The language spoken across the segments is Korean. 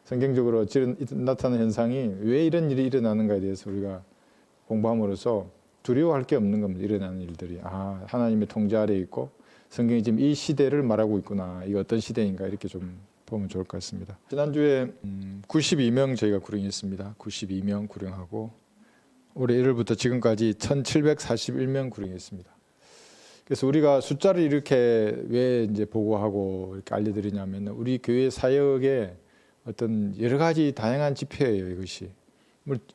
성경적으로 나타나는 현상이 왜 이런 일이 일어나는가에 대해서 우리가 공부함으로써 두려워할 게 없는 겁니다. 일어나는 일들이. 아, 하나님의 통제 아래에 있고 성경이 지금 이 시대를 말하고 있구나. 이게 어떤 시대인가 이렇게 좀 보면 좋을 것 같습니다. 지난주에 92명 저희가 구령했습니다. 92명 구령하고 올해 1월부터 지금까지 1741명 구령했습니다. 그래서 우리가 숫자를 이렇게 왜 이제 보고하고 이렇게 알려드리냐면 우리 교회 사역에 어떤 여러 가지 다양한 지표예요. 이것이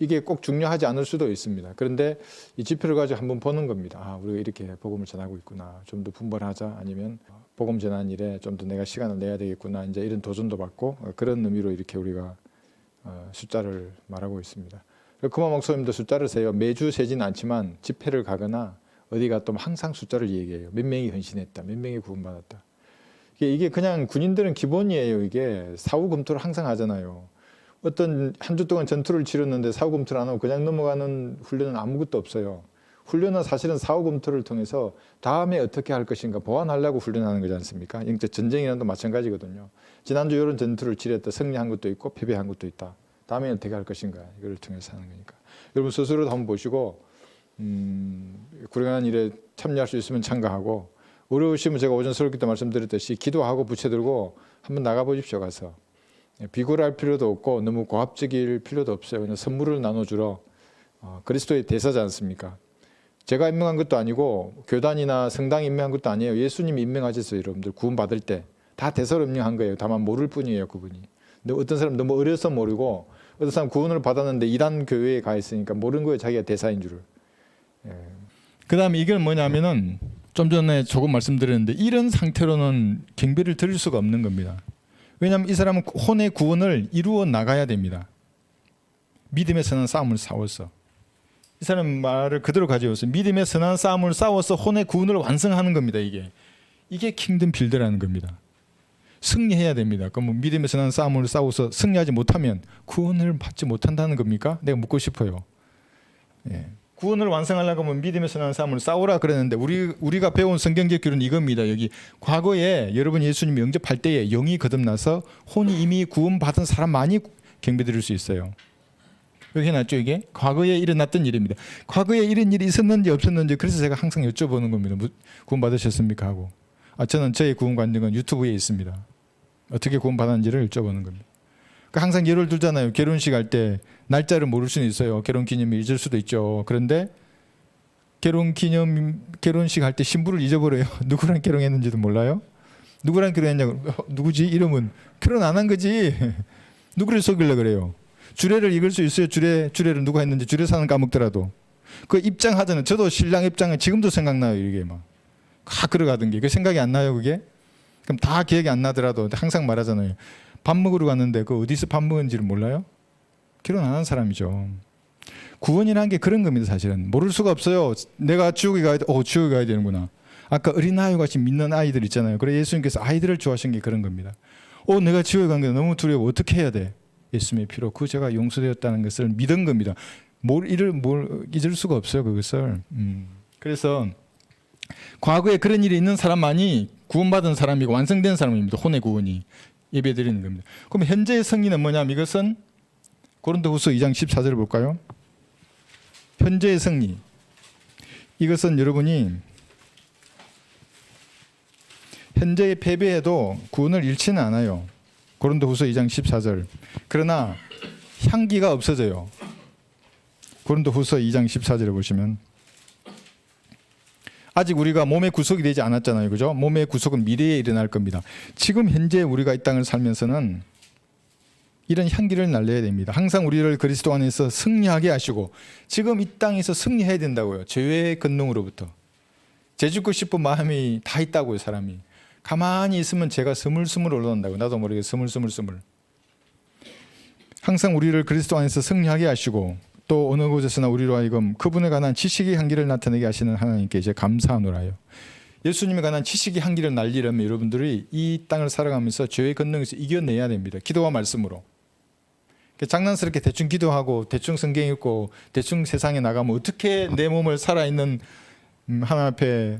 이게 꼭 중요하지 않을 수도 있습니다. 그런데 이 지표를 가지고 한번 보는 겁니다. 아, 우리가 이렇게 복음을 전하고 있구나. 좀 더 분발하자. 아니면 복음 전하는 일에 좀 더 내가 시간을 내야 되겠구나. 이제 이런 도전도 받고 그런 의미로 이렇게 우리가 숫자를 말하고 있습니다. 금화 목사님도 숫자를 세요. 매주 세지는 않지만 집회를 가거나 어디 가도 항상 숫자를 얘기해요. 몇 명이 헌신했다. 몇 명이 구원받았다. 이게 그냥 군인들은 기본이에요. 이게 사후 검토를 항상 하잖아요. 어떤 한 주 동안 전투를 치렀는데 사후 검토를 안 하고 그냥 넘어가는 훈련은 아무것도 없어요. 훈련은 사실은 사후 검토를 통해서 다음에 어떻게 할 것인가 보완하려고 훈련하는 거지 않습니까? 전쟁이랑도 마찬가지거든요. 지난주 이런 전투를 치렀다 승리한 것도 있고 패배한 것도 있다. 다음에 어떻게 할 것인가 이걸 통해서 하는 거니까. 여러분 스스로도 한번 보시고 구령하는 일에 참여할 수 있으면 참가하고 어려우시면 제가 오전 설교 때 말씀드렸듯이 기도하고 부채 들고 한번 나가보십시오. 가서 비굴할 필요도 없고 너무 고압적일 필요도 없어요. 그냥 선물을 나눠주러 그리스도의 대사지 않습니까? 제가 임명한 것도 아니고 교단이나 성당이 임명한 것도 아니에요. 예수님이 임명하셨어요. 여러분들 구원 받을 때 다 대사로 임명한 거예요. 다만 모를 뿐이에요. 그분이. 근데 어떤 사람 너무 어려서 모르고 어떤 사람 구원을 받았는데 이단 교회에 가 있으니까 모르는 거예요. 자기가 대사인 줄을. 그 다음에 이건 뭐냐면은 좀 전에 조금 말씀드렸는데 이런 상태로는 경배를 드릴 수가 없는 겁니다. 왜냐하면 이 사람은 혼의 구원을 이루어 나가야 됩니다. 믿음의 선한 싸움을 싸워서. 이 사람 말을 그대로 가져와서 믿음의 선한 싸움을 싸워서 혼의 구원을 완성하는 겁니다. 이게 킹덤 빌드라는 겁니다. 승리해야 됩니다. 그럼 믿음의 선한 싸움을 싸워서 승리하지 못하면 구원을 받지 못한다는 겁니까? 내가 묻고 싶어요. 예. 구원을 완성하려고 하면 믿음의 선한 싸움을 싸우라 그랬는데 우리가 배운 성경적 교리는 이겁니다. 여기 과거에 여러분 예수님 영접할 때에 영이 거듭나서 혼이 이미 구원받은 사람만이 경배드릴 수 있어요. 여기 해놨죠. 이게 과거에 일어났던 일입니다. 과거에 이런 일이 있었는지 없었는지 그래서 제가 항상 여쭤보는 겁니다. 구원 받으셨습니까 하고. 저는 저의 구원 관증은 유튜브에 있습니다. 어떻게 구원 받았는지를 여쭤보는 겁니다. 항상 예를 들잖아요. 결혼식 할 때 날짜를 모를 수는 있어요. 결혼 기념일 잊을 수도 있죠. 그런데 결혼식 할 때 신부를 잊어버려요. 누구랑 결혼했는지도 몰라요. 누구랑 결혼했냐고. 누구지? 이름은 결혼 안 한 거지. 누구를 속이려고 그래요. 주례를 읽을 수 있어요. 주례를 누가 했는지 주례사는 까먹더라도. 그 입장하잖아요. 저도 신랑 입장은 지금도 생각나요. 이게 막 걸어가던 게. 그 생각이 안 나요. 그게? 그럼 다 기억이 안 나더라도 항상 말하잖아요. 밥 먹으러 갔는데 그 어디서 밥 먹은지를 몰라요? 결혼 안 한 사람이죠. 구원이라는 게 그런 겁니다. 사실은 모를 수가 없어요. 내가 지옥에 가야 돼. 지옥에 가야 되는구나. 아까 어린아이 같이 믿는 아이들 있잖아요. 그래 예수님께서 아이들을 좋아하신 게 그런 겁니다. 내가 지옥에 간 게 너무 두려워. 어떻게 해야 돼? 예수님의 피로 그 죄가 용서되었다는 것을 믿은 겁니다. 잊을 수가 없어요. 그것을. 그래서 과거에 그런 일이 있는 사람만이 구원받은 사람이고 완성된 사람입니다. 혼의 구원이. 예배드리는 겁니다. 그럼 현재의 승리는 뭐냐면 이것은 고린도후서 2장 14절을 볼까요? 현재의 승리. 이것은 여러분이 현재의 패배에도 구원을 잃지는 않아요. 고린도후서 2장 14절. 그러나 향기가 없어져요. 고린도후서 2장 14절을 보시면 아직 우리가 몸의 구속이 되지 않았잖아요. 그죠? 몸의 구속은 미래에 일어날 겁니다. 지금 현재 우리가 이 땅을 살면서는 이런 향기를 날려야 됩니다. 항상 우리를 그리스도 안에서 승리하게 하시고 지금 이 땅에서 승리해야 된다고요. 죄의 권능으로부터. 죄 짓고 싶은 마음이 다 있다고요. 사람이. 가만히 있으면 죄가 스물스물 올라온다고요. 나도 모르게 스물스물. 항상 우리를 그리스도 안에서 승리하게 하시고 또 어느 곳에서나 우리로 하여금 그분에 관한 지식의 향기를 나타내게 하시는 하나님께 이제 감사하노라요. 예수님에 관한 지식의 향기를 날리려면 여러분들이 이 땅을 살아가면서 죄의 권능에서 이겨내야 됩니다. 기도와 말씀으로. 장난스럽게 대충 기도하고 대충 성경 읽고 대충 세상에 나가면 어떻게 내 몸을 살아있는 하나님 앞에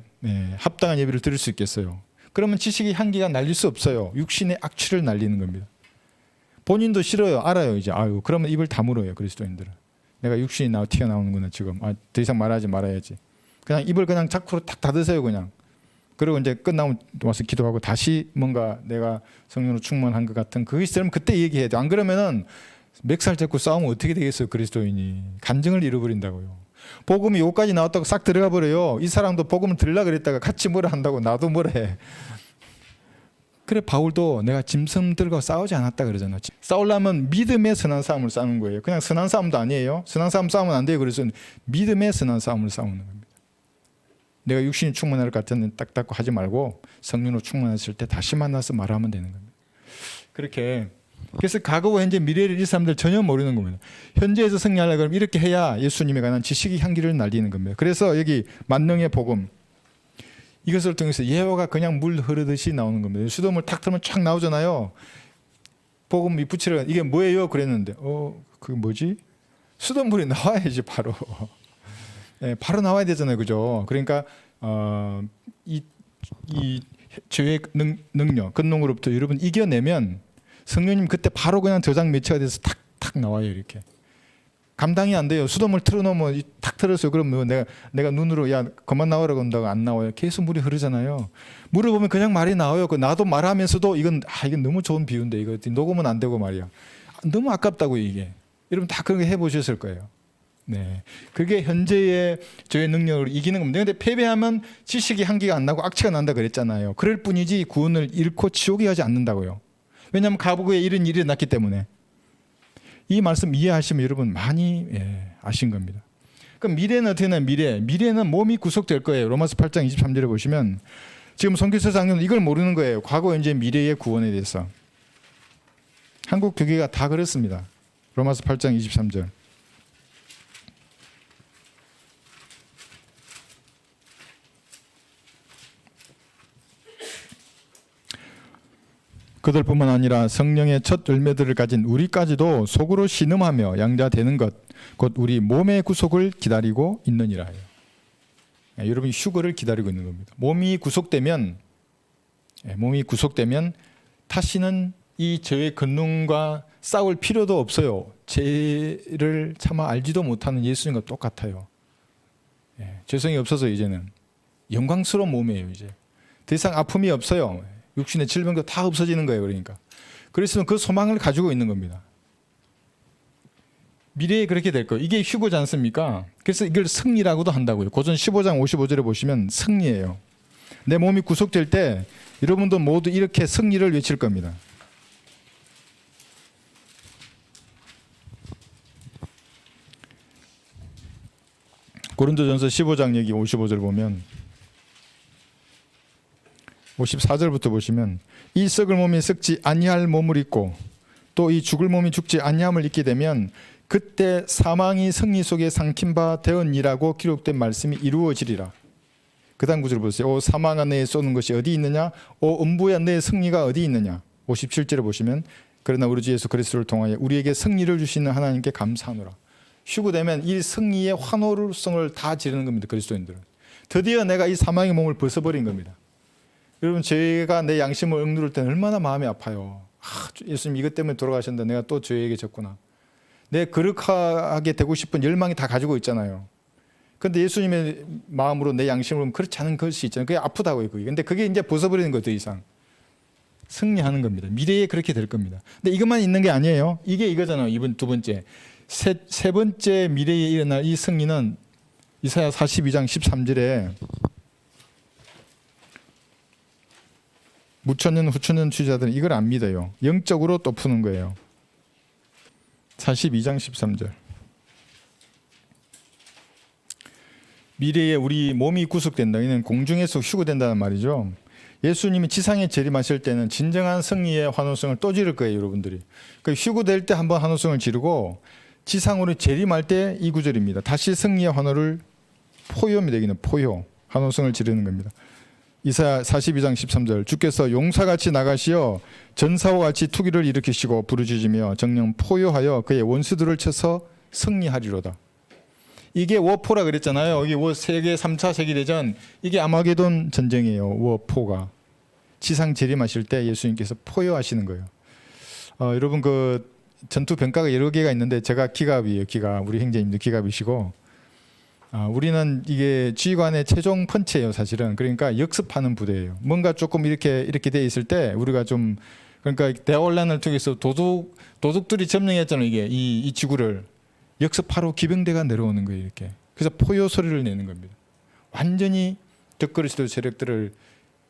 합당한 예배를 드릴 수 있겠어요. 그러면 지식의 향기가 날릴 수 없어요. 육신의 악취를 날리는 겁니다. 본인도 싫어요. 알아요. 이제 아유 그러면 입을 다물어요. 그리스도인들은. 내가 육신이 튀어나오는구나 지금. 더 이상 말하지 말아야지. 그냥 입을 그냥 자꾸로 탁 닫으세요 그냥. 그리고 이제 끝나면 와서 기도하고 다시 뭔가 내가 성령으로 충만한 것 같은 그게 있으면 그때 얘기해야 돼. 안 그러면은 멱살 잡고 싸우면 어떻게 되겠어요 그리스도인이. 간증을 잃어버린다고요. 복음이 요까지 나왔다고 싹 들어가 버려요. 이 사람도 복음을 들으려 그랬다가 같이 뭐라 한다고 나도 뭐라 해. 그래 바울도 내가 짐승 들고 싸우지 않았다 그러잖아. 싸우려면 믿음의 선한 싸움을 싸우는 거예요. 그냥 선한 싸움도 아니에요. 선한 싸움 싸우면 안 돼요. 그래서 믿음의 선한 싸움을 싸우는 겁니다. 내가 육신이 충만할 것 같으면 딱 닫고 하지 말고 성령으로 충만했을 때 다시 만나서 말하면 되는 겁니다. 그렇게 그래서 과거와 현재 미래를 이 사람들 전혀 모르는 겁니다. 현재에서 승리하려고 그러면 이렇게 해야 예수님에 관한 지식의 향기를 날리는 겁니다. 그래서 여기 만능의 복음 이것을 통해서 예화가 그냥 물 흐르듯이 나오는 겁니다. 수돗물 탁 틀면 쫙 나오잖아요. 복음 밑붙이려 이게 뭐예요? 그랬는데 그게 뭐지? 수돗물이 나와야지 바로. 네, 바로 나와야 되잖아요, 그죠? 그러니까 이 죄의 능력, 근능으로부터 여러분 이겨내면 성령님 그때 바로 그냥 저장 매체가 돼서 탁탁 나와요, 이렇게. 감당이 안 돼요. 수돗물 틀어놓으면 탁 틀었어요. 그러면 내가 눈으로 야 그만 나오라고 한다고 안 나와요. 계속 물이 흐르잖아요. 물을 보면 그냥 말이 나와요. 나도 말하면서도 이건 너무 좋은 비유인데 이거 녹으면 안 되고 말이야. 너무 아깝다고 이게. 여러분 다 그런 거 해보셨을 거예요. 네, 그게 현재의 저의 능력으로 이기는 겁니다. 그런데 패배하면 지식이 한계가 안 나고 악취가 난다 그랬잖아요. 그럴 뿐이지 구원을 잃고 지옥에 가지 않는다고요. 왜냐하면 과거에 이런 일이 났기 때문에. 이 말씀 이해하시면 여러분 많이 아신 겁니다. 그럼 미래는 어떻게 되나? 미래는 몸이 구속될 거예요. 로마서 8장 23절에 보시면 지금 선교사 장로는 이걸 모르는 거예요. 과거, 현재, 미래의 구원에 대해서. 한국 교회가 다 그렇습니다. 로마서 8장 23절. 그들뿐만 아니라 성령의 첫 열매들을 가진 우리까지도 속으로 신음하며 양자되는 것 곧 우리 몸의 구속을 기다리고 있느니라 해요. 여러분이 휴거를 기다리고 있는 겁니다. 몸이 구속되면 다시는 이 죄의 권능과 싸울 필요도 없어요. 죄를 차마 알지도 못하는 예수님과 똑같아요. 죄성이 없어서 이제는 영광스러운 몸이에요. 이제 더 이상 아픔이 없어요. 육신의 질병도 다 없어지는 거예요. 그러니까 그래서 그 소망을 가지고 있는 겁니다. 미래에 그렇게 될 거예요. 이게 휴거지 않습니까? 그래서 이걸 승리라고도 한다고요. 고전 15장 55절에 보시면 승리예요. 내 몸이 구속될 때 여러분도 모두 이렇게 승리를 외칠 겁니다. 고린도전서 15장 여기 55절 보면 54절부터 보시면 이 썩을 몸이 썩지 아니할 몸을 입고 또 이 죽을 몸이 죽지 아니함을 입게 되면 그때 사망이 승리 속에 삼킨 바 되었니라고 기록된 말씀이 이루어지리라. 그 다음 구절 보세요. 오 사망아 너의 쏘는 것이 어디 있느냐? 오 음부야 너의 승리가 어디 있느냐? 57절에 보시면 그러나 우리 주 예수 그리스도를 통하여 우리에게 승리를 주시는 하나님께 감사하노라. 휴거되면 이 승리의 환호성을 다 지르는 겁니다. 그리스도인들은. 드디어 내가 이 사망의 몸을 벗어버린 겁니다. 여러분 제가 내 양심을 억누를 때는 얼마나 마음이 아파요. 예수님 이것 때문에 돌아가셨는데 내가 또 죄에게 졌구나. 내 거룩하게 되고 싶은 열망이 다 가지고 있잖아요. 그런데 예수님의 마음으로 내 양심으로 보면 그렇지 않은 것이 있잖아요. 그게 아프다고요. 그런데 그게 이제 벗어버리는 거예요. 더 이상. 승리하는 겁니다. 미래에 그렇게 될 겁니다. 근데 이것만 있는 게 아니에요. 이게 이거잖아요. 이번 두 번째. 세 번째 미래에 일어날 이 승리는 이사야 42장 13절에 무천년 후천년 주의자들은 이걸 안 믿어요. 영적으로 또 푸는 거예요. 42장 13절. 미래에 우리 몸이 구속된다. 이는 공중에서 휴거된다는 말이죠. 예수님이 지상에 재림하실 때는 진정한 승리의 환호성을 또 지를 거예요. 여러분들이. 그러니까 휴거될 때 한번 환호성을 지르고 지상으로 재림할 때 이 구절입니다. 다시 승리의 환호를 포효입니다. 여기는 포효. 환호성을 지르는 겁니다. 이사야 42장 13절. 주께서 용사같이 나가시어 전사와 같이 투기를 일으키시고 부르짖으며 정령 포효하여 그의 원수들을 쳐서 승리하리로다. 이게 워포라 그랬잖아요. 이게 세계 3차 세계대전 이게 아마게돈 전쟁이에요. 워포가. 지상 재림하실 때 예수님께서 포효하시는 거예요. 여러분 그 전투 병가가 여러 개가 있는데 제가 기갑이에요. 기갑. 우리 형제님도 기갑이시고 우리는 이게 지휘관의 최종 펀치예요. 사실은. 그러니까 역습하는 부대예요. 뭔가 조금 이렇게 돼 있을 때 우리가 좀 그러니까 대혼란을 통해서 도둑들이 점령했잖아요. 이게 이 지구를 역습하러 기병대가 내려오는 거예요. 이렇게. 그래서 포효 소리를 내는 겁니다. 완전히 덕거리시도 세력들을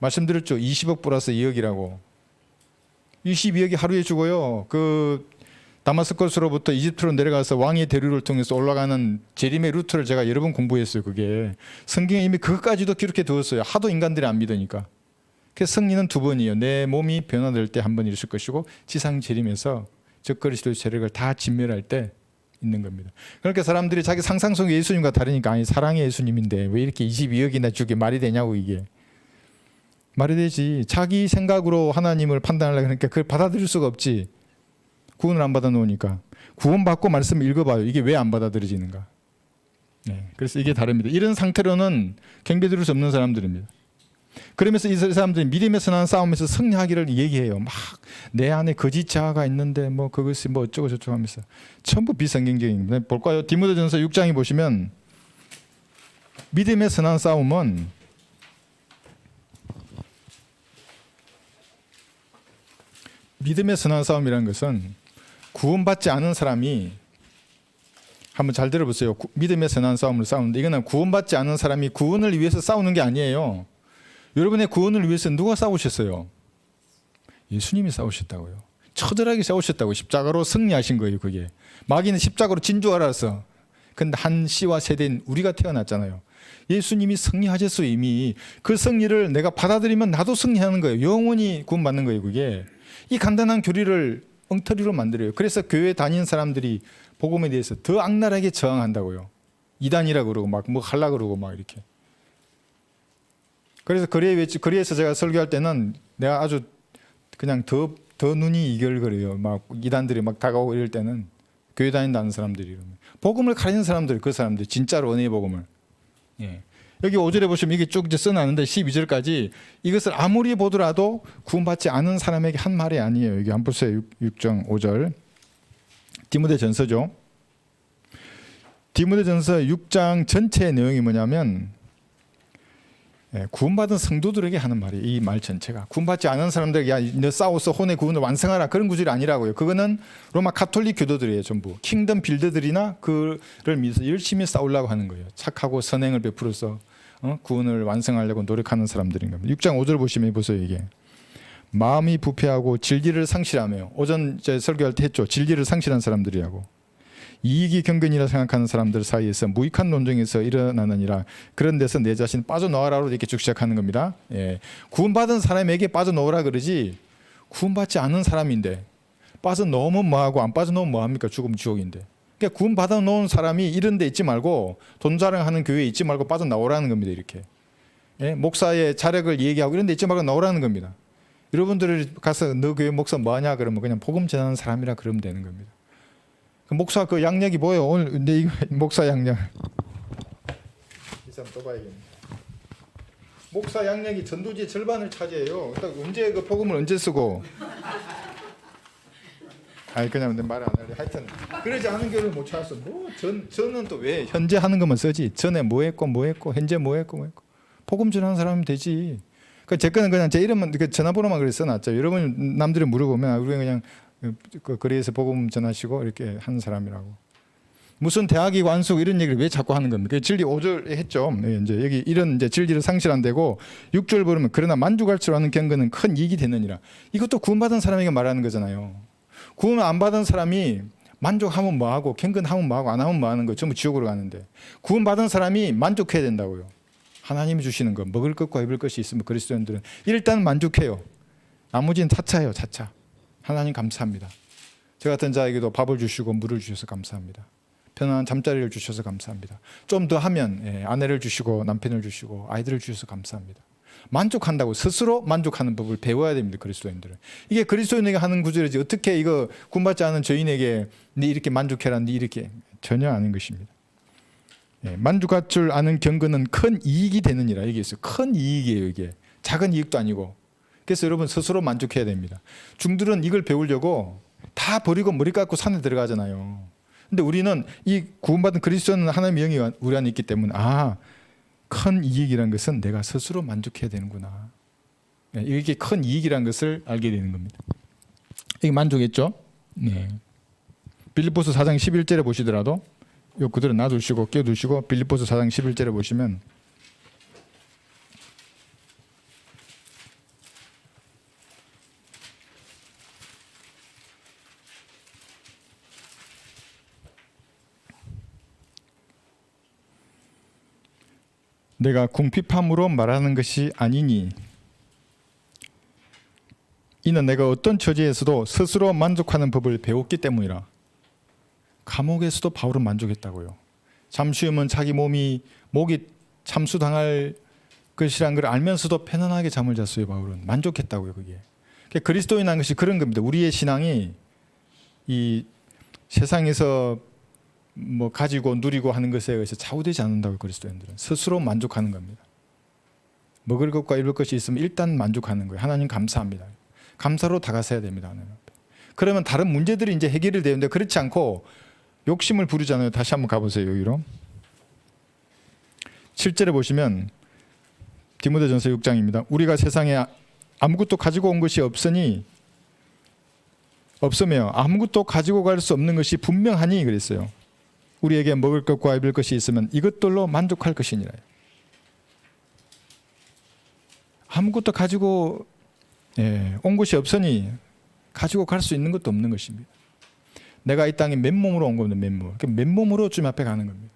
말씀드렸죠. 20억 플러스 2억이라고. 22억이 하루에 죽어요. 그 다마스커스로부터 이집트로 내려가서 왕의 대류를 통해서 올라가는 재림의 루트를 제가 여러 번 공부했어요. 그게 성경에 이미 그것까지도 기록해 두었어요. 하도 인간들이 안 믿으니까. 그래서 승리는 두 번이에요. 내 몸이 변화될 때 한 번 있을 것이고 지상 재림에서 적그리스도의 세력을 다 진멸할 때 있는 겁니다. 그러니까 사람들이 자기 상상 속의 예수님과 다르니까 아니 사랑의 예수님인데 왜 이렇게 22억이나 죽게 말이 되냐고. 이게 말이 되지. 자기 생각으로 하나님을 판단하려고 하니까 그걸 받아들일 수가 없지. 구원을 안 받아 놓으니까. 구원받고 말씀 읽어봐요. 이게 왜 안 받아들여지는가. 네, 그래서 이게 다릅니다. 이런 상태로는 경배드릴 수 없는 사람들입니다. 그러면서 이 사람들이 믿음에서 나는 싸움에서 승리하기를 얘기해요. 막 내 안에 거짓 자아가 있는데 뭐 그것이 뭐 어쩌고 저쩌고 하면서 전부 비성경적인 겁니다. 볼까요? 디모데전서 6장에 보시면 믿음에서 나는 싸움은 믿음에서 나는 싸움이라는 것은 구원받지 않은 사람이 한번 잘 들어보세요. 믿음에서 나는 싸움을 싸우는데 이거는 구원받지 않은 사람이 구원을 위해서 싸우는 게 아니에요. 여러분의 구원을 위해서 누가 싸우셨어요? 예수님이 싸우셨다고요. 처절하게 싸우셨다고. 십자가로 승리하신 거예요. 그게 마귀는 십자가로 진 줄 알았어. 근데 한 씨와 세대인 우리가 태어났잖아요. 예수님이 승리하셨어요. 이미 그 승리를 내가 받아들이면 나도 승리하는 거예요. 영원히 구원받는 거예요. 그게 이 간단한 교리를 엉터리로 만들어요. 그래서 교회 다니는 사람들이 복음에 대해서 더 악랄하게 저항한다고요. 이단이라 그러고 막 뭐 하려고 그러고 막 이렇게. 그래서 거리에서 제가 설교할 때는 내가 아주 그냥 더 눈이 이글거려요. 막 이단들이 막 다가오고 이럴 때는 교회 다닌다는 사람들이 이러면 복음을 가리는 사람들, 그 사람들 진짜로 은혜의 복음을. 예. 여기 5절에 보시면 이게 쭉 이제 써놨는데 12절까지 이것을 아무리 보더라도 구원받지 않은 사람에게 한 말이 아니에요. 여기 한번 보세요. 6장 5절. 디모데전서죠. 디모데전서 6장 전체의 내용이 뭐냐면 구원받은 성도들에게 하는 말이에요. 이 말 전체가. 구원받지 않은 사람들에게 야, 너 싸워서 혼의 구원을 완성하라. 그런 구절이 아니라고요. 그거는 로마 가톨릭 교도들이에요. 전부. 킹덤 빌더들이나 그를 믿어서 열심히 싸우려고 하는 거예요. 착하고 선행을 베풀어서 구원을 완성하려고 노력하는 사람들인 겁니다. 6장 5절 보시면 보세요. 이게. 마음이 부패하고 진리를 상실하며 오전 제 설교할 때 했죠. 진리를 상실한 사람들이라고. 이익이 경건이라 생각하는 사람들 사이에서 무익한 논쟁에서 일어나느니라. 그런 데서 내 자신 빠져나와라로 이렇게 쭉 시작하는 겁니다. 예. 구원받은 사람에게 빠져나오라 그러지 구원받지 않은 사람인데 빠져나오면 뭐하고 안 빠져나오면 뭐합니까? 죽으면 지옥인데. 그러니까 구원받아 놓은 사람이 이런 데 있지 말고 돈 자랑하는 교회에 있지 말고 빠져나오라는 겁니다. 이렇게. 예? 목사의 자력을 얘기하고 이런 데 있지 말고 나오라는 겁니다. 여러분들이 가서 너 교회 목사 뭐하냐 그러면 그냥 복음 전하는 사람이라 그러면 되는 겁니다. 목사 그 양력이 뭐예요? 오늘 근데 이거 목사 양력. 이 사람 또 봐야겠네. 목사 양력이 전도지의 절반을 차지해요. 딱 언제 그 복음을 언제 쓰고? 아니 그냥 내 말 안 할래. 하여튼 그러지 않은 교회를 못 찾았어. 저는 또 왜 현재 하는 것만 쓰지? 전에 뭐 했고 현재 뭐 했고 복음 전하는 사람이면 되지. 그 제 거는 그냥 제 이름만 그 전화번호만 그래 써놨죠. 여러분 남들이 물어보면 우리가 그냥 그 거리에서 복음 전하시고 이렇게 하는 사람이라고. 무슨 대학이 완수고 이런 얘기를 왜 자꾸 하는 겁니까? 진리 5절 했죠. 이제 여기 이런 이제 진리를 상실한다고 6절 보면 그러나 만족할 줄 아는 경건은 큰 이익이 되느니라. 이것도 구원받은 사람에게 말하는 거잖아요. 구원 안 받은 사람이 만족하면 뭐하고 경건하면 뭐하고 안 하면 뭐하는 거 전부 지옥으로 가는데 구원받은 사람이 만족해야 된다고요. 하나님이 주시는 거 먹을 것과 입을 것이 있으면 그리스도인들은 일단 만족해요. 나머지는 차차예요. 차차. 하나님 감사합니다. 저 같은 자에게도 밥을 주시고 물을 주셔서 감사합니다. 편안한 잠자리를 주셔서 감사합니다. 좀 더 하면 아내를 주시고 남편을 주시고 아이들을 주셔서 감사합니다. 만족한다고 스스로 만족하는 법을 배워야 됩니다. 그리스도인들은. 이게 그리스도인에게 하는 구절이지 어떻게 이거 구원받지 않은 저인에게 네 이렇게 만족해라 네 이렇게 전혀 아닌 것입니다. 만족할 줄 아는 경건은 큰 이익이 되느니라 얘기했어요. 큰 이익이에요. 이게 작은 이익도 아니고. 그래서 여러분 스스로 만족해야 됩니다. 중들은 이걸 배우려고 다 버리고 머리 깎고 산에 들어가잖아요. 근데 우리는 이 구원받은 그리스도는 하나님의 영이 우리 안에 있기 때문에 큰 이익이란 것은 내가 스스로 만족해야 되는구나. 이게 큰 이익이란 것을 알게 되는 겁니다. 이게 만족했죠? 네. 빌립보서 4장 11절에 보시더라도 요 그대로 놔두시고 끼워두시고 빌립보서 4장 11절에 보시면 내가 궁핍함으로 말하는 것이 아니니 이는 내가 어떤 처지에서도 스스로 만족하는 법을 배웠기 때문이라. 감옥에서도 바울은 만족했다고요. 잠시우면 자기 목이 참수당할 것이란 걸 알면서도 편안하게 잠을 잤어요. 바울은 만족했다고요. 그게 그리스도인한 것이 그런 겁니다. 우리의 신앙이 이 세상에서 뭐 가지고 누리고 하는 것에 의해서 좌우되지 않는다고. 그리스도인들은 스스로 만족하는 겁니다. 먹을 것과 입을 것이 있으면 일단 만족하는 거예요. 하나님 감사합니다. 감사로 다가서야 됩니다. 하나님 앞에. 그러면 다른 문제들이 이제 해결이 되는데 그렇지 않고 욕심을 부리잖아요. 다시 한번 가보세요. 여기로 7절에 보시면 디모데전서 6장입니다. 우리가 세상에 아무것도 가지고 온 것이 없으며 아무것도 가지고 갈 수 없는 것이 분명하니 그랬어요. 우리에게 먹을 것과 입을 것이 있으면 이것들로 만족할 것이니라. 아무것도 가지고 온 것이 없으니 가지고 갈 수 있는 것도 없는 것입니다. 내가 이 땅에 맨몸으로 온 겁니다. 맨몸으로 주님 앞에 가는 겁니다.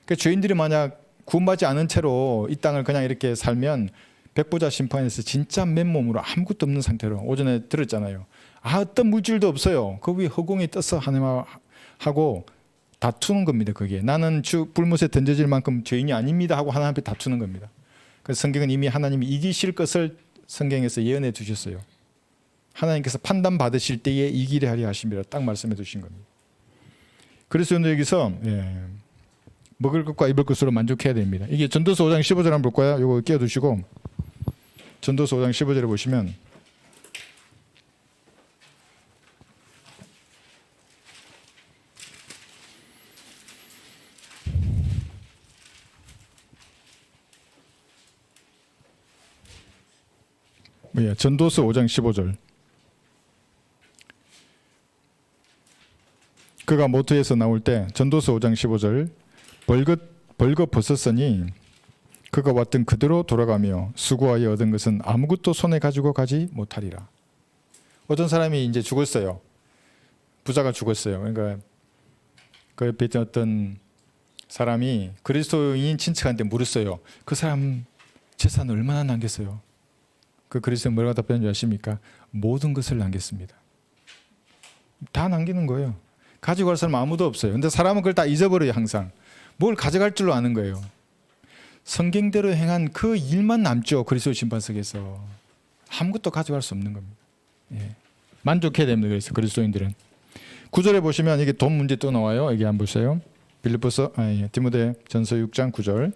그러니까 죄인들이 만약 구원받지 않은 채로 이 땅을 그냥 이렇게 살면 백보자 심판에서 진짜 맨몸으로 아무것도 없는 상태로 오전에 들었잖아요. 어떤 물질도 없어요. 그 위에 허공에 떠서 하나님하고 다투는 겁니다. 그게 나는 주 불못에 던져질 만큼 죄인이 아닙니다 하고 하나님 앞에 다투는 겁니다. 그래서 성경은 이미 하나님이 이기실 것을 성경에서 예언해 두셨어요. 하나님께서 판단 받으실 때에 이기려 하리 하심이라 딱 말씀해 두신 겁니다. 그래서 여기서 먹을 것과 입을 것으로 만족해야 됩니다. 이게 전도서 5장 15절 한번 볼까요? 이거 끼워두시고 전도서 5장 15절에 보시면 전도서 5장 15절 그가 모토에서 나올 때 전도서 5장 15절 벌거 벗었으니 그가 왔던 그대로 돌아가며 수고하여 얻은 것은 아무것도 손에 가지고 가지 못하리라. 어떤 사람이 이제 죽었어요. 부자가 죽었어요. 그러니까 그 옆에 있던 어떤 사람이 그리스도인 친척한테 물었어요. 그 사람 재산 얼마나 남겼어요? 그 그리스도인 뭐라고 답변하는지 아십니까? 모든 것을 남겼습니다. 다 남기는 거예요. 가지고 갈 사람 아무도 없어요. 근데 사람은 그걸 다 잊어버려요. 항상 뭘 가져갈 줄로 아는 거예요. 성경대로 행한 그 일만 남죠. 그리스도 심판석에서 아무것도 가져갈 수 없는 겁니다. 만족해야 됩니다. 그래서 그리스도인들은 9절에 보시면 이게 돈 문제 또 나와요. 여기 한번 보세요. 디모데전서 6장 9절.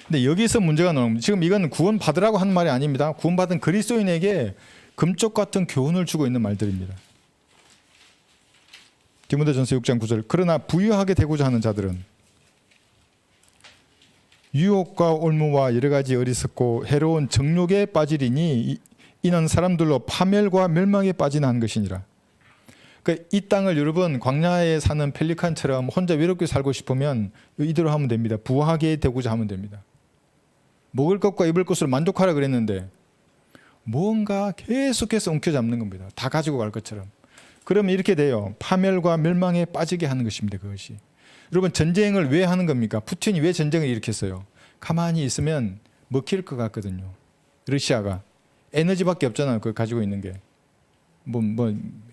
근데 여기서 문제가 나옵니다. 지금 이건 구원 받으라고 하는 말이 아닙니다. 구원받은 그리스도인에게 금쪽 같은 교훈을 주고 있는 말들입니다. 디모데전서 6장 9절. 그러나 부유하게 되고자 하는 자들은 유혹과 올무와 여러 가지 어리석고 해로운 정욕에 빠지리니 이는 사람들로 파멸과 멸망에 빠지나 한 것이니라. 그러니까 이 땅을 여러분 광야에 사는 펠리칸처럼 혼자 외롭게 살고 싶으면 이대로 하면 됩니다. 부하게 되고자 하면 됩니다. 먹을 것과 입을 것으로 만족하라 그랬는데 뭔가 계속해서 움켜잡는 겁니다. 다 가지고 갈 것처럼. 그러면 이렇게 돼요. 파멸과 멸망에 빠지게 하는 것입니다. 그것이. 여러분 전쟁을 왜 하는 겁니까? 푸틴이 왜 전쟁을 일으켰어요? 가만히 있으면 먹힐 것 같거든요. 러시아가 에너지밖에 없잖아요. 그걸 가지고 있는 게. 뭐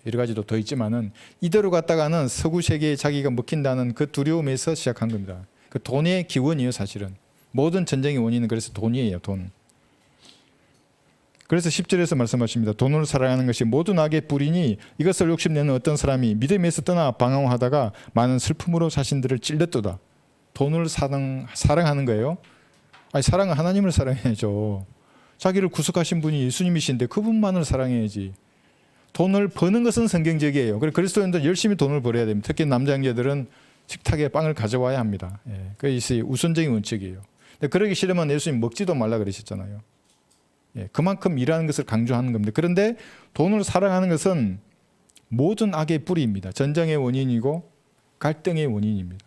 여러 가지도 더 있지만은 이대로 갔다가는 서구 세계에 자기가 먹힌다는 그 두려움에서 시작한 겁니다. 그 돈의 기원이에요, 사실은. 모든 전쟁의 원인은 그래서 돈이에요, 돈. 그래서 10절에서 말씀하십니다. 돈을 사랑하는 것이 모든 악의 뿌리니 이것을 욕심내는 어떤 사람이 믿음에서 떠나 방황하다가 많은 슬픔으로 자신들을 찔렀도다. 돈을 사랑하는 거예요. 아니 사랑은 하나님을 사랑해야죠. 자기를 구속하신 분이 예수님이신데 그분만을 사랑해야지. 돈을 버는 것은 성경적이에요. 그래서 그리스도인들 열심히 돈을 벌어야 됩니다. 특히 남자 형제들은 식탁에 빵을 가져와야 합니다. 예, 그것이 우선적인 원칙이에요. 근데 그러기 싫으면 예수님 먹지도 말라 그러셨잖아요. 예, 그만큼 일하는 것을 강조하는 겁니다. 그런데 돈을 사랑하는 것은 모든 악의 뿌리입니다. 전쟁의 원인이고 갈등의 원인입니다.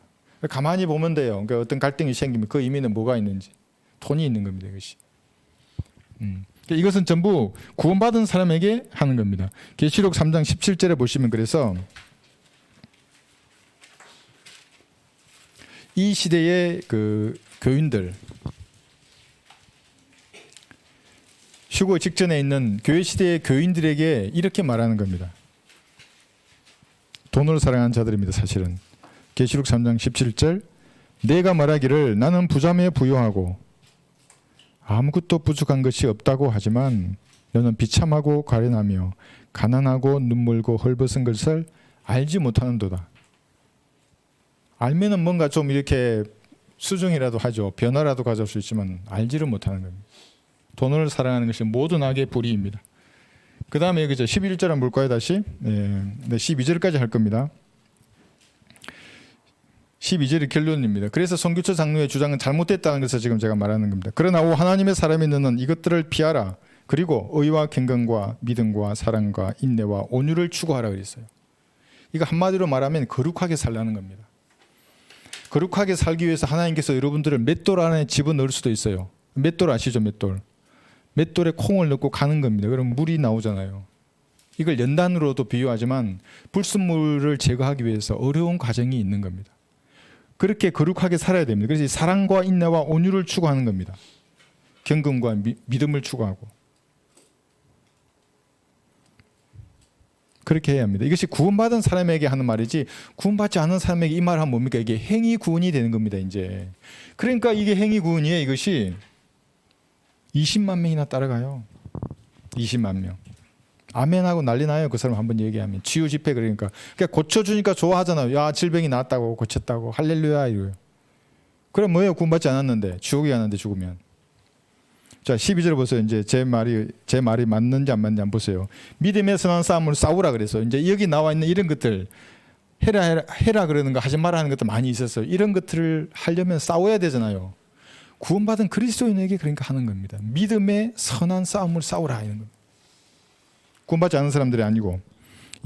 가만히 보면 돼요. 그러니까 어떤 갈등이 생기면 그 의미는 뭐가 있는지. 돈이 있는 겁니다. 이것이. 이것은 전부 구원받은 사람에게 하는 겁니다. 계시록 3장 17절에 보시면 그래서 이 시대의 그 교인들, 휴거 직전에 있는 교회 시대의 교인들에게 이렇게 말하는 겁니다. 돈을 사랑하는 자들입니다. 사실은 계시록 3장 17절 내가 말하기를 나는 부자매 부유하고 아무것도 부족한 것이 없다고 하지만 너는 비참하고 가련하며 가난하고 눈물고 헐벗은 것을 알지 못하는도다. 알면은 뭔가 좀 이렇게 수정이라도 하죠. 변화라도 가져올 수 있지만 알지를 못하는 겁니다. 돈을 사랑하는 것이 모든 악의 뿌리입니다. 그 다음에 그죠 11절 한번 볼까요 다시? 네, 12절까지 할 겁니다. 12절이 결론입니다. 그래서 송교처 장로의 주장은 잘못됐다는 것을 지금 제가 말하는 겁니다. 그러나 오 하나님의 사람이 너는 이것들을 피하라. 그리고 의와 경건과 믿음과 사랑과 인내와 온유를 추구하라 그랬어요. 이거 한마디로 말하면 거룩하게 살라는 겁니다. 거룩하게 살기 위해서 하나님께서 여러분들을 맷돌 안에 집어넣을 수도 있어요. 맷돌 아시죠? 맷돌. 맷돌에 콩을 넣고 가는 겁니다. 그럼 물이 나오잖아요. 이걸 연단으로도 비유하지만 불순물을 제거하기 위해서 어려운 과정이 있는 겁니다. 그렇게 거룩하게 살아야 됩니다. 그래서 사랑과 인내와 온유를 추구하는 겁니다. 경건과 믿음을 추구하고 그렇게 해야 합니다. 이것이 구원받은 사람에게 하는 말이지 구원받지 않은 사람에게 이 말을 하면 뭡니까? 이게 행위 구원이 되는 겁니다. 이제 그러니까 이게 행위 구원이에요. 이것이 20만 명이나 따라가요. 20만 명. 아멘하고 난리 나요. 그 사람 한번 얘기하면 치유 집회 그러니까 고쳐주니까 좋아하잖아요. 야 질병이 나았다고 고쳤다고 할렐루야 이래요. 그럼 뭐예요? 구원받지 않았는데 지옥에 가는데 죽으면. 자 12절 보세요. 이제 제 말이 맞는지 안 맞는지 한번 보세요. 믿음의 선한 싸움을 싸우라 그래서 이제 여기 나와 있는 이런 것들 해라 그러는 거 하지 마라 하는 것도 많이 있었어요. 이런 것들을 하려면 싸워야 되잖아요. 구원받은 그리스도인에게 그러니까 하는 겁니다. 믿음의 선한 싸움을 싸우라 하는 겁니다. 구원받지 않은 사람들이 아니고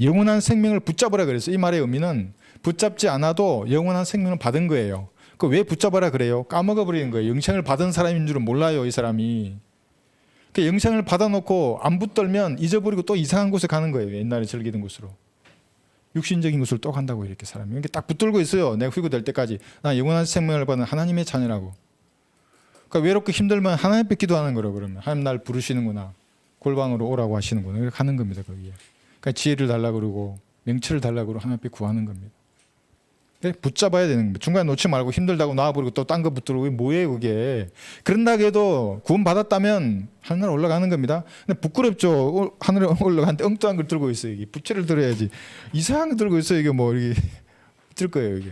영원한 생명을 붙잡으라 그랬어요. 이 말의 의미는 붙잡지 않아도 영원한 생명을 받은 거예요. 그 왜 붙잡아라 그래요? 까먹어 버리는 거예요. 영생을 받은 사람인 줄은 몰라요. 이 사람이. 그 영생을 받아놓고 안 붙들면 잊어버리고 또 이상한 곳에 가는 거예요. 옛날에 즐기던 곳으로. 육신적인 곳을 또 간다고 이렇게 사람이. 이렇게 딱 붙들고 있어요. 내가 휘고될 때까지. 나 영원한 생명을 받은 하나님의 자녀라고. 그러니까 외롭고 힘들면 하나님께 기도하는 거라고 그러면. 하나님 날 부르시는구나. 골방으로 오라고 하시는구나. 이렇게 가는 겁니다. 거기에. 그러니까 지혜를 달라고 그러고 명철을 달라고 그러고 하나님 앞에 구하는 겁니다. 붙잡아야 되는 겁니다. 중간에 놓지 말고 힘들다고 놔버리고 또 딴 거 붙들고 뭐예요 그게. 그런다고 해도 구원 받았다면 하늘 올라가는 겁니다. 근데 부끄럽죠. 하늘에 올라가는데 엉뚱한 걸 들고 있어요. 이게 부채를 들어야지. 이상한 거 들고 있어요. 이게 뭐 이게 들 거예요 이게.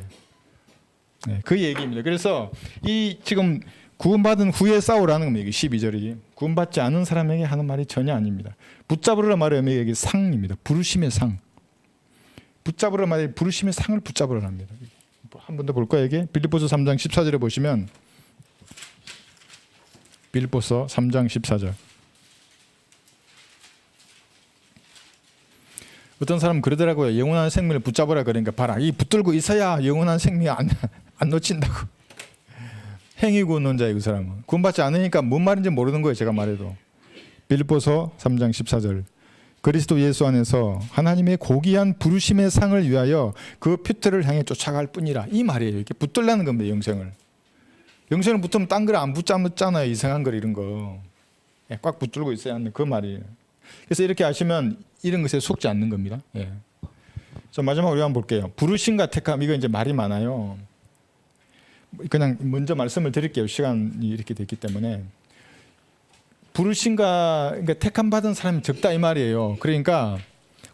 네, 그 얘기입니다. 그래서 이 지금 구원받은 후에 싸우라는 겁니다. 12절이. 구원받지 않은 사람에게 하는 말이 전혀 아닙니다. 붙잡으라 말의 의미가 이게 상입니다. 부르심의 상. 붙잡으라 말이 부르심의 상을 붙잡으라 합니다. 한 번 더 볼까요? 이게 빌립보서 3장 14절에 보시면 빌립보서 3장 14절. 어떤 사람은 그러더라고요. 영원한 생명을 붙잡으라 그러니까 봐라. 이 붙들고 있어야 영원한 생명 안 놓친다고. 행위 구원론자예요. 그 사람은. 구원받지 않으니까 뭔 말인지 모르는 거예요. 제가 말해도. 빌립보서 3장 14절. 그리스도 예수 안에서 하나님의 고귀한 부르심의 상을 위하여 그 표태를 향해 쫓아갈 뿐이라. 이 말이에요. 이렇게 붙들라는 겁니다. 영생을. 영생을 붙으면 딴 걸 안 붙잡잖아요. 이상한 걸 이런 거. 꽉 붙들고 있어야 하는 그 말이에요. 그래서 이렇게 하시면 이런 것에 속지 않는 겁니다. 예. 자, 마지막으로 한번 볼게요. 부르심과 택함. 이거 이제 말이 많아요. 그냥 먼저 말씀을 드릴게요. 시간이 이렇게 됐기 때문에. 부르심과 그러니까 택함 받은 사람이 적다 이 말이에요. 그러니까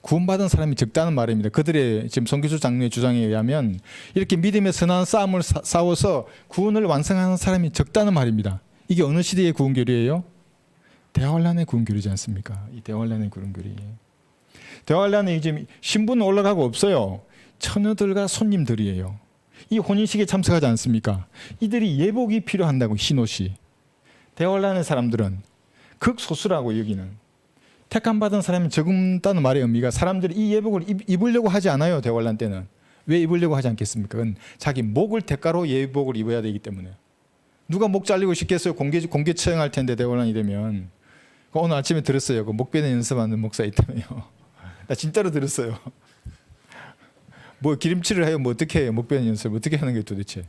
구원받은 사람이 적다는 말입니다. 그들의 지금 송교수 장로의 주장에 의하면 이렇게 믿음의 선한 싸움을 싸워서 구원을 완성하는 사람이 적다는 말입니다. 이게 어느 시대의 구원교리예요? 대환란의 구원교리지 않습니까? 이 대환란의 구원교리. 대환란에 지금 신부는 올라가고 없어요. 처녀들과 손님들이에요. 이 혼인식에 참석하지 않습니까? 이들이 예복이 필요한다고, 흰옷이. 대환란의 사람들은 극소수라고 여기는. 택함받은 사람이 적은다는 말의 의미가 사람들이 이 예복을 입으려고 하지 않아요. 대환란 때는. 왜 입으려고 하지 않겠습니까? 그건 자기 목을 대가로 예복을 입어야 되기 때문에. 누가 목 잘리고 싶겠어요? 공개 처형할 텐데 대환란이 되면. 오늘 아침에 들었어요. 그 목베는 연습하는 목사 있다며요. 나 진짜로 들었어요. 뭐 기름칠을 해요? 뭐 어떻게 해요? 목베는 연습을 어떻게 하는 게 도대체?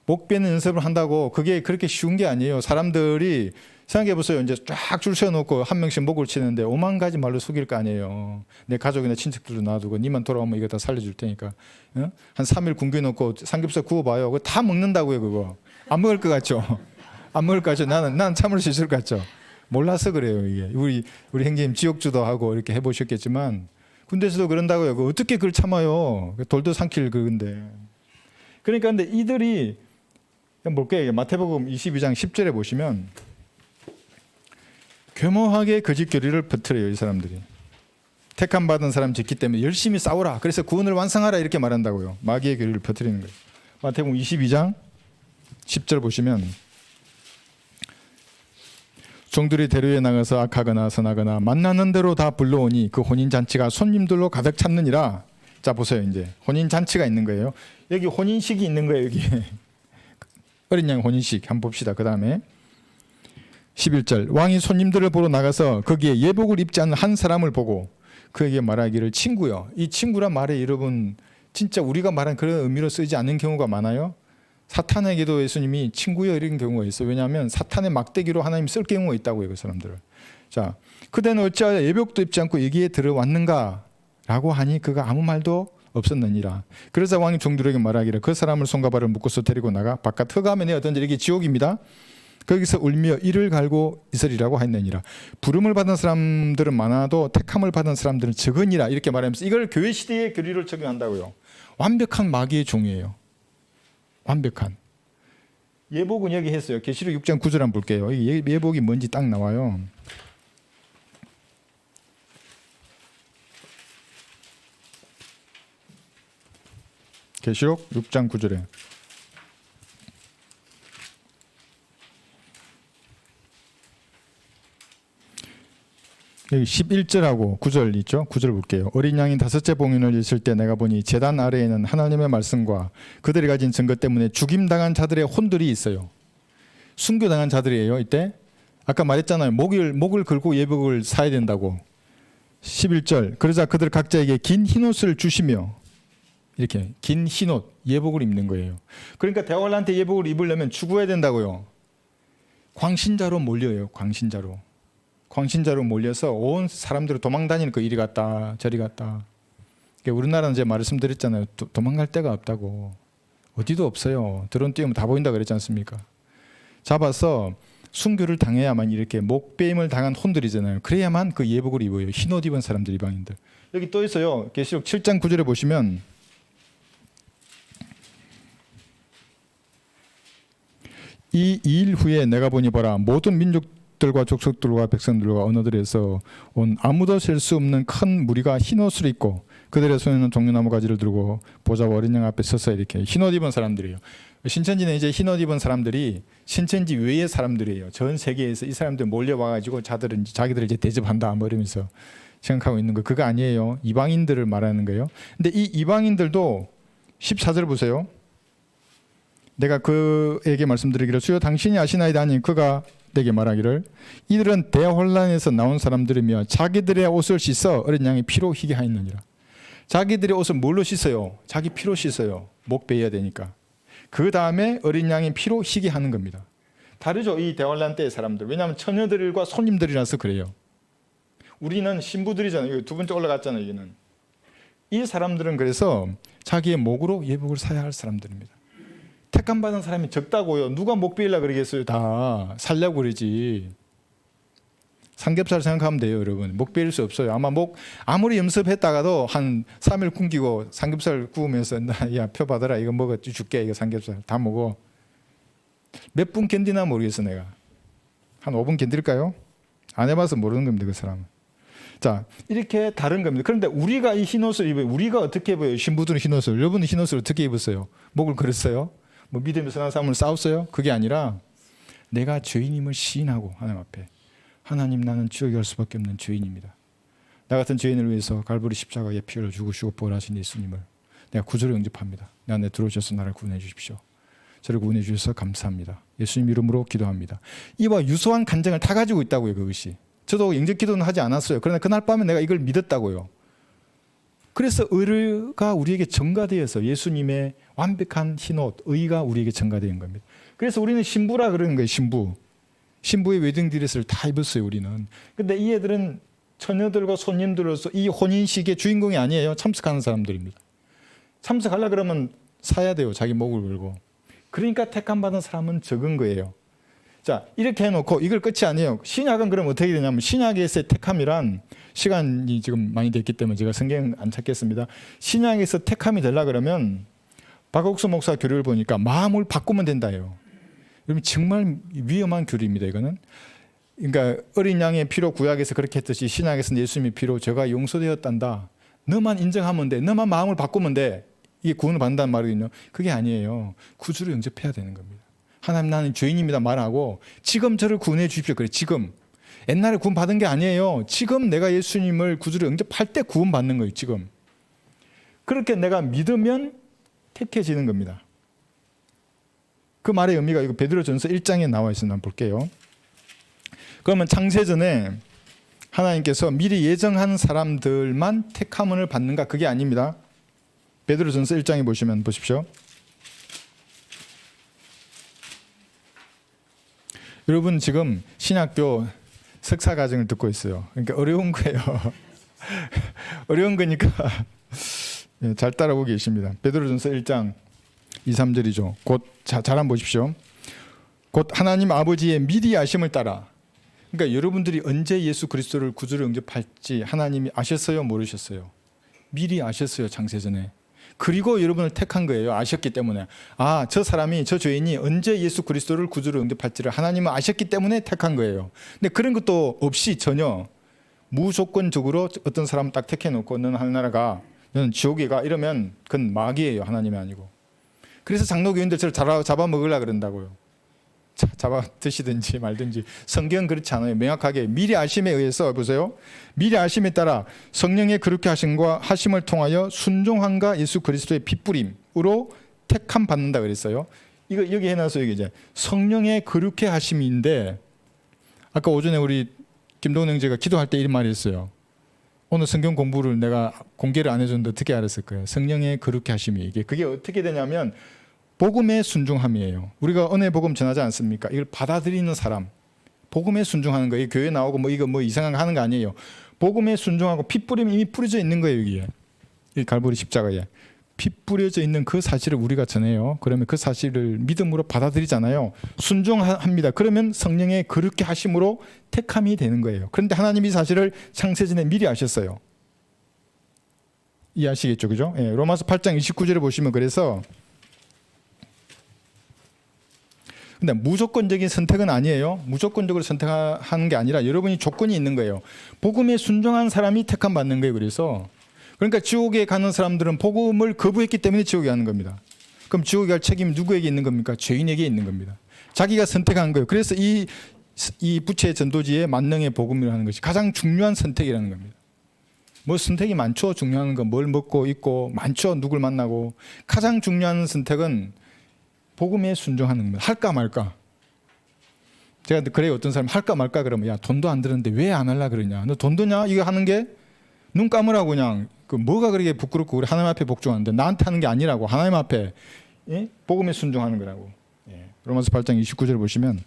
목베는 연습을 한다고 그게 그렇게 쉬운 게 아니에요. 사람들이 생각해 보세요. 이제 쫙 줄 세워놓고 한 명씩 목을 치는데 5만 가지 말로 속일 거 아니에요. 내 가족이나 친척들도 놔두고 니만 돌아오면 이거 다 살려줄 테니까. 한 3일 굶겨놓고 삼겹살 구워봐요. 그거 다 먹는다고요. 그거. 안 먹을 것 같죠? 안 먹을 것 같죠? 나는 참을 수 있을 것 같죠? 몰라서 그래요. 이게 우리 형님 지옥주도 하고 이렇게 해보셨겠지만 군대에서도 그런다고요. 어떻게 그걸 참아요? 돌도 삼킬 그건데. 그러니까 근데 이들이 볼게요. 마태복음 22장 10절에 보시면 교묘하게 거짓 교리를 퍼뜨려요. 이 사람들이. 택함 받은 사람 짓기 때문에 열심히 싸우라. 그래서 구원을 완성하라 이렇게 말한다고요. 마귀의 교리를 퍼뜨리는 거예요. 마태복음 22장 10절 보시면 종들이 대로에 나가서 악하거나 선하거나 만나는 대로 다 불러오니 그 혼인잔치가 손님들로 가득 찼느니라. 자 보세요. 이제 혼인잔치가 있는 거예요. 여기 혼인식이 있는 거예요. 여기 어린 양 혼인식 한번 봅시다. 그 다음에 11절 왕이 손님들을 보러 나가서 거기에 예복을 입지 않는 한 사람을 보고 그에게 말하기를 친구요. 이 친구란 말에 여러분 진짜 우리가 말한 그런 의미로 쓰지 않는 경우가 많아요. 사탄에게도 예수님이 친구여 이런 경우가 있어요. 왜냐하면 사탄의 막대기로 하나님 쓸 경우가 있다고요. 그 사람들을. 자, 그대는 어찌하여 예복도 입지 않고 여기에 들어왔는가? 라고 하니 그가 아무 말도 없었느니라. 그러자 왕이 종들에게 말하기를 그 사람을 손과 발을 묶어서 데리고 나가 바깥 흑암에 내어던져. 이게 지옥입니다. 거기서 울며 이를 갈고 있으리라고 했느니라. 부름을 받은 사람들은 많아도 택함을 받은 사람들은 적으니라. 이렇게 말하면서 이걸 교회 시대의 교리를 적용한다고요. 완벽한 마귀의 종이에요. 완벽한. 예복은 여기 했어요. 계시록 6장 9절 한번 볼게요. 예복이 뭔지 딱 나와요. 계시록 6장 9절에 여기 11절하고 9절 있죠? 9절 볼게요. 어린 양이 다섯째 봉인을 있을 때 내가 보니 제단 아래에는 하나님의 말씀과 그들이 가진 증거 때문에 죽임당한 자들의 혼들이 있어요. 순교당한 자들이에요. 이때 아까 말했잖아요. 목을 걸고 예복을 사야 된다고. 11절 그러자 그들 각자에게 긴 흰옷을 주시며 이렇게 긴 흰옷 예복을 입는 거예요. 그러니까 대환란때 예복을 입으려면 죽어야 된다고요. 광신자로 몰려요. 광신자로 몰려서 온 사람들을 도망다니는 거 이리 갔다 저리 갔다. 우리나라는 이제 말씀드렸잖아요. 도망갈 데가 없다고. 어디도 없어요. 드론 띄우면 다 보인다 그랬지 않습니까? 잡아서 순교를 당해야만 이렇게 목배임을 당한 혼들이잖아요. 그래야만 그 예복을 입어요. 흰옷 입은 사람들 이방인들. 여기 또 있어요. 계시록 7장 9절에 보시면 이 일 후에 내가 보니 보라 모든 민족들과 족속들과 백성들과 언어들에서 온 아무도 셀 수 없는 큰 무리가 흰옷을 입고 그들의 손에는 종려나무 가지를 들고 보좌와 어린 양 앞에 서서 이렇게 흰옷 입은 사람들이에요. 신천지는 이제 흰옷 입은 사람들이 신천지 외의 사람들이에요. 전 세계에서 이 사람들 몰려와가지고 자기들을 이제 대접한다 뭐 이러면서 생각하고 있는 거. 그거 아니에요. 이방인들을 말하는 거예요. 근데 이 이방인들도 14절 보세요. 내가 그에게 말씀드리기를 주여 당신이 아시나이다 하니 그가 내게 말하기를 이들은 대혼란에서 나온 사람들이며 자기들의 옷을 씻어 어린 양의 피로 희게 하였느니라. 자기들의 옷을 뭘로 씻어요? 자기 피로 씻어요. 목 베어야 되니까. 그 다음에 어린 양의 피로 희게 하는 겁니다. 다르죠. 이 대환란 때의 사람들. 왜냐하면 처녀들과 손님들이라서 그래요. 우리는 신부들이잖아요. 두 번째 올라갔잖아요. 여기는. 이 사람들은 그래서 자기의 목으로 예복을 사야 할 사람들입니다. 택감 받은 사람이 적다고요. 누가 목 베일라 그러겠어요. 다 살려고 그러지. 삼겹살 생각하면 돼요, 여러분. 목 베일 수 없어요. 아무리 염습했다가도 한 3일 굶기고 삼겹살 구우면서 야, 표 받아라. 이거 먹어 줄게. 이거 삼겹살 다 먹어. 몇 분 견디나 모르겠어 내가. 한 5분 견딜까요? 안 해봐서 모르는 겁니다, 그 사람은. 자, 이렇게 다른 겁니다. 그런데 우리가 이 흰옷을 입어요. 우리가 어떻게 입어요? 신부들은 흰옷을. 여러분은 흰옷을 어떻게 입었어요? 목을 걸었어요? 뭐 믿음의 선한 삶을 싸웠어요? 그게 아니라 내가 죄인임을 시인하고 하나님 앞에 하나님 나는 지옥에 갈 수밖에 없는 죄인입니다. 나 같은 죄인을 위해서 갈보리 십자가에 피 흘려 죽으시고 부활하신 예수님을 내가 구주로 영접합니다. 내 안에 들어오셔서 나를 구원해 주십시오. 저를 구원해 주셔서 감사합니다. 예수님 이름으로 기도합니다. 이와 유소한 간증을 다 가지고 있다고요. 그것이. 저도 영접 기도는 하지 않았어요. 그러나 그날 밤에 내가 이걸 믿었다고요. 그래서 의가 우리에게 전가되어서 예수님의 완벽한 흰옷, 의가 우리에게 전가된 겁니다. 그래서 우리는 신부라 그러는 거예요. 신부. 신부의 웨딩 드레스를 다 입었어요. 우리는. 근데 이 애들은 처녀들과 손님들로서 이 혼인식의 주인공이 아니에요. 참석하는 사람들입니다. 참석하려고 그러면 사야 돼요. 자기 목을 걸고. 그러니까 택함 받은 사람은 적은 거예요. 자, 이렇게 해놓고 이걸 끝이 아니에요. 신약은 그럼 어떻게 되냐면 신약에서의 택함이란 시간이 지금 많이 됐기 때문에 제가 성경 안 찾겠습니다. 신약에서 택함이 되려 그러면 박옥수 목사 교리를 보니까 마음을 바꾸면 된다예요. 여러분 정말 위험한 교리입니다. 이거는. 그러니까 어린 양의 피로 구약에서 그렇게 했듯이 신약에서는 예수님의 피로 죄가 용서되었단다. 너만 인정하면 돼. 너만 마음을 바꾸면 돼. 이게 구원을 받는다는 말이거든요. 그게 아니에요. 구주를 영접해야 되는 겁니다. 하나님 나는 죄인입니다 말하고 지금 저를 구원해 주십시오. 그래 지금. 옛날에 구원 받은 게 아니에요. 지금 내가 예수님을 구주로 영접할 때 구원 받는 거예요. 지금. 그렇게 내가 믿으면 택해지는 겁니다. 그 말의 의미가 이거 베드로전서 1장에 나와 있습니다. 한번 볼게요. 그러면 창세전에 하나님께서 미리 예정한 사람들만 택함을 받는가? 그게 아닙니다. 베드로전서 1장에 보시면 보십시오. 여러분 지금 신학교 석사 과정을 듣고 있어요. 그러니까 어려운 거예요. 어려운 거니까 잘 따라오고 계십니다. 베드로전서 1장 2, 3절이죠. 곧 잘 한번 보십시오. 곧 하나님 아버지의 미리 아심을 따라. 그러니까 여러분들이 언제 예수 그리스도를 구주로 영접할지 하나님이 아셨어요? 모르셨어요? 미리 아셨어요. 창세전에. 그리고 여러분을 택한 거예요. 아셨기 때문에. 아, 저 사람이, 저 죄인이 언제 예수 그리스도를 구주로 영접할지를 하나님은 아셨기 때문에 택한 거예요. 근데 그런 것도 없이 전혀 무조건적으로 어떤 사람 딱 택해놓고 너는 하늘나라가, 너는 지옥에 가 이러면 그건 마귀예요. 하나님이 아니고. 그래서 장로교인들 저를 잡아먹으려고 그런다고요. 잡아 드시든지 말든지. 성경은 그렇지 않아요. 명확하게 미리 아심에 의해서 보세요. 미리 아심에 따라 성령의 그렇게 하심을 통하여 순종함과 예수 그리스도의 핏부림으로 택함 받는다 그랬어요. 이거 여기 해놔서 여기 이제 성령의 거룩해 하심인데 아까 오전에 우리 김동훈 형제가 기도할 때 이런 말이 있어요. 오늘 성경 공부를 내가 공개를 안 해줬는데 어떻게 알았을 거예요? 성령의 거룩해 하심이 이게 그게 어떻게 되냐면 복음의 순종함이에요. 우리가 은혜 복음 전하지 않습니까? 이걸 받아들이는 사람, 복음에 순종하는 거예요. 교회 나오고 뭐 이거 뭐 이상한 거 하는 거 아니에요. 복음에 순종하고 피 뿌림 이미 뿌려져 있는 거예요. 여기에 이 갈보리 십자가에 피 뿌려져 있는 그 사실을 우리가 전해요. 그러면 그 사실을 믿음으로 받아들이잖아요. 순종합니다. 그러면 성령의 거룩게 하심으로 택함이 되는 거예요. 그런데 하나님이 이 사실을 창세전에 미리 아셨어요. 이해하시겠죠, 그죠? 예, 로마서 8장 29절에 보시면 그래서. 근데 무조건적인 선택은 아니에요. 무조건적으로 선택하는 게 아니라 여러분이 조건이 있는 거예요. 복음에 순종한 사람이 택함 받는 거예요. 그래서 그러니까 지옥에 가는 사람들은 복음을 거부했기 때문에 지옥에 가는 겁니다. 그럼 지옥에 갈 책임이 누구에게 있는 겁니까? 죄인에게 있는 겁니다. 자기가 선택한 거예요. 그래서 이 부채 전도지의 만능의 복음이라는 것이 가장 중요한 선택이라는 겁니다. 뭐 선택이 많죠. 중요한 건 뭘 먹고 입고 많죠. 누굴 만나고. 가장 중요한 선택은 복음에 순종하는 겁니다. 할까 말까. 제가 그래요. 어떤 사람 할까 말까 그러면 야 돈도 안 드는데 왜 안 하려 그러냐. 너 돈 드냐? 이거 하는 게 눈 감으라고 그냥 그 뭐가 그렇게 부끄럽고 우리 하나님 앞에 복종하는데 나한테 하는 게 아니라고 하나님 앞에 예? 복음에 순종하는 거라고. 예. 로마서 8장 29절 보시면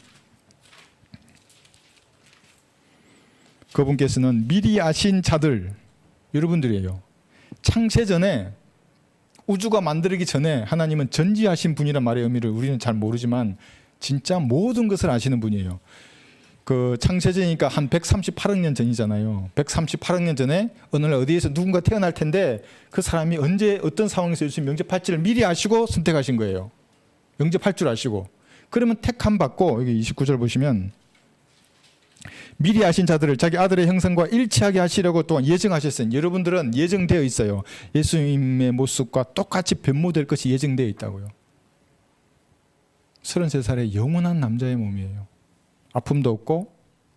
그분께서는 미리 아신 자들 여러분들이에요. 창세전에 우주가 만들기 전에 하나님은 전지하신 분이란 말의 의미를 우리는 잘 모르지만 진짜 모든 것을 아시는 분이에요. 그 창세전이니까 한 138억 년 전이잖아요. 138억 년 전에 어느 날 어디에서 누군가 태어날 텐데 그 사람이 언제 어떤 상황에서 예수님 영접할지를 미리 아시고 선택하신 거예요. 영접할 줄 아시고. 그러면 택함 받고 여기 29절 보시면 미리 아신 자들을 자기 아들의 형상과 일치하게 하시려고 또한 예정하셨어요. 여러분들은 예정되어 있어요. 예수님의 모습과 똑같이 변모될 것이 예정되어 있다고요. 33살의 영원한 남자의 몸이에요. 아픔도 없고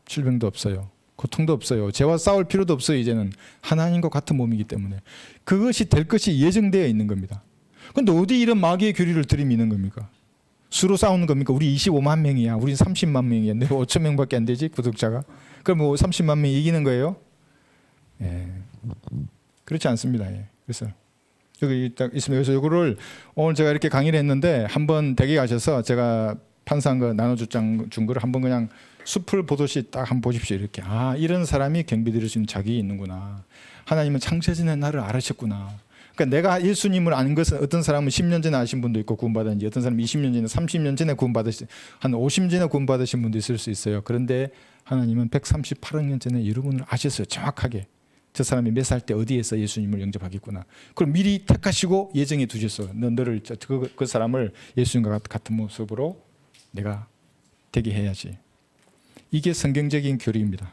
질병도 없어요. 고통도 없어요. 죄와 싸울 필요도 없어요. 이제는 하나님과 같은 몸이기 때문에 그것이 될 것이 예정되어 있는 겁니다. 그런데 어디 이런 마귀의 교리를 들이미는 겁니까? 수로 싸우는 겁니까? 우리 25만 명이야. 우리 30만 명이야. 내 5천 명밖에 안 되지 구독자가. 그럼 뭐 30만 명이 이기는 거예요? 예. 그렇지 않습니다. 예. 그래서 여기 딱 있습니다. 그래서 이거를 오늘 제가 이렇게 강의를 했는데 한번 댁에 가셔서 제가 판사한 거 나눠준 거를 한번 그냥 숲을 보듯이 딱 한번 보십시오. 이렇게 아 이런 사람이 경비 드릴 수 있는 자격이 있는구나. 하나님은 창세전에 나를 알으셨구나. 그러니까 내가 예수님을 아는 것은 어떤 사람은 10년 전에 아신 분도 있고 구원받았는지 어떤 사람은 20년 전에 30년 전에 구원받으신 한 50년 전에 구원받으신 분도 있을 수 있어요. 그런데 하나님은 138억 년 전에 여러분을 아셨어요. 정확하게. 저 사람이 몇 살 때 어디에서 예수님을 영접하겠구나. 그럼 미리 택하시고 예정해 두셨어요. 너를 그 사람을 예수님과 같은 모습으로 내가 되게 해야지. 이게 성경적인 교리입니다.